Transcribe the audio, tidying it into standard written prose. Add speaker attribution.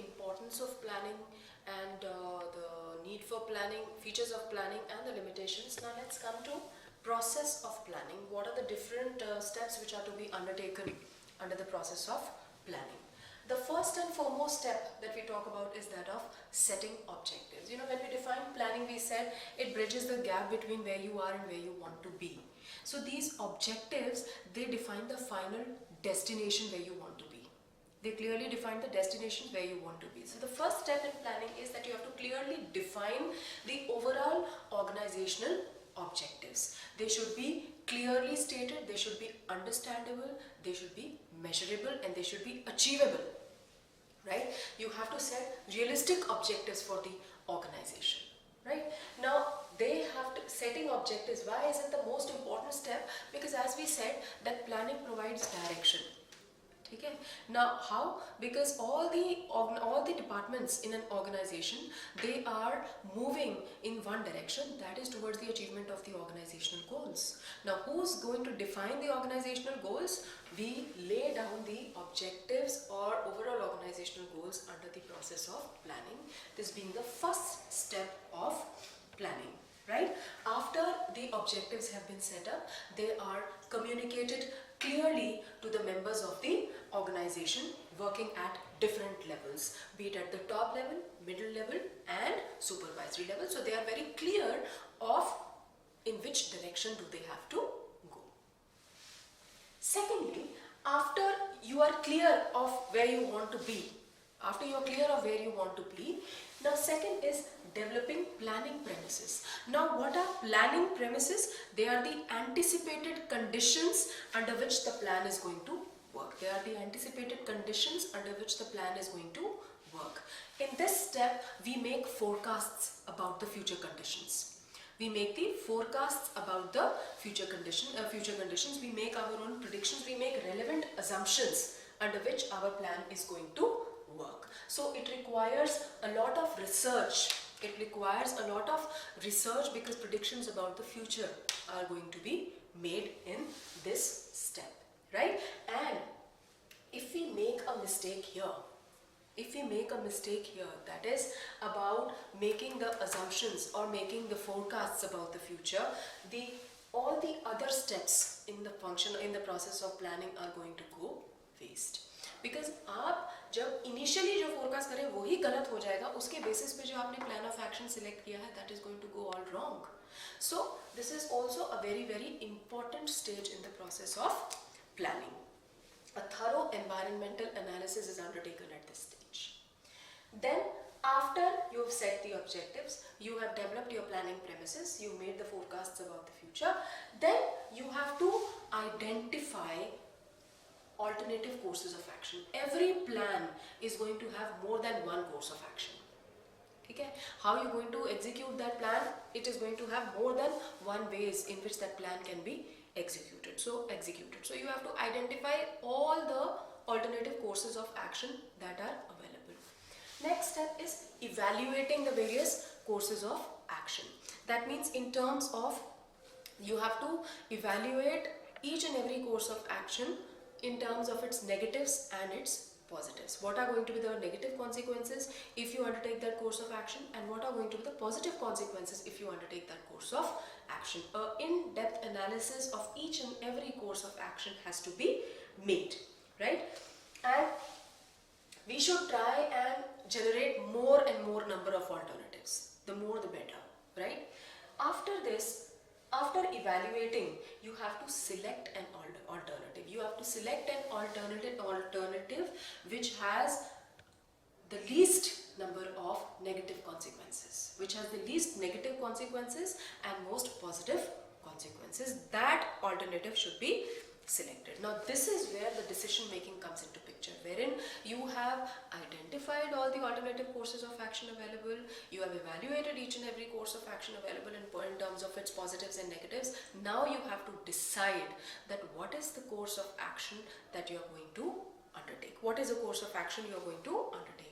Speaker 1: importance of planning and the need for planning, features of planning and the limitations. Now let's come to process of planning. What are the different steps which are to be undertaken under the process of planning? The first and foremost step that we talk about is that of setting objectives. When we define planning, we said it bridges the gap between where you are and where you want to be. So these objectives, they define the final destination where you want to be. They clearly define the destination where you want to be. So the first step in planning is that you have to clearly define the overall organizational objectives. They should be clearly stated, they should be understandable, they should be measurable, and they should be achievable. Right? You have to set realistic objectives for the organization. Right? Now, they have to, setting objectives. Why is it the most important step? Because as we said, that planning provides direction. Okay. Now, how? Because all the departments in an organization, they are moving in one direction, that is towards the achievement of the organizational goals. Now, who's going to define the organizational goals? We lay down the objectives or overall organizational goals under the process of planning. This being the first step of planning. Right? After the objectives have been set up, they are communicated clearly to the members of the organization working at different levels, be it at the top level, middle level and supervisory level. So they are very clear of in which direction do they have to go. Secondly, after you are clear of where you want to be, now second is developing planning premises. Now what are planning premises? They are the anticipated conditions under which the plan is going to work. They are the anticipated conditions under which the plan is going to work. In this step, we make forecasts about the future conditions. We make the forecasts about the future conditions. We make our own predictions. We make relevant assumptions under which our plan is going to work. So it requires a lot of research. Because predictions about the future are going to be made in this step, right? And if we make a mistake here, that is about making the assumptions or making the forecasts about the future, all the other steps in the process of planning are going to go waste. Because आप जब initially जो forecast करें वही गलत हो जाएगा, उसके basis पे जो आपने plan of action select किया है, that is going to go all wrong. So this is also a very, very important stage in the process of planning. A thorough environmental analysis is undertaken at this stage. Then after you have set the objectives, you have developed your planning premises, you made the forecasts about the future, then you have to identify alternative courses of action. Every plan is going to have more than one course of action. Okay? How are you going to execute that plan? It is going to have more than one ways in which that plan can be executed. So you have to identify all the alternative courses of action that are available. Next step is evaluating the various courses of action. That means in terms of, you have to evaluate each and every course of action in terms of its negatives and its positives. What are going to be the negative consequences if you undertake that course of action, and what are going to be the positive consequences if you undertake that course of action. An in-depth analysis of each and every course of action has to be made, right? And we should try and generate more and more number of alternatives. The more the better, right? After this, after evaluating, you have to select an alternative. You have to select an alternative which has the least number of negative consequences, and most positive consequences. That alternative should be selected. Now this is where the decision making comes into picture, wherein you have identified all the alternative courses of action available, you have evaluated each and every course of action available in terms of its positives and negatives. Now you have to decide that what is the course of action that you are going to undertake. What is the course of action you are going to undertake?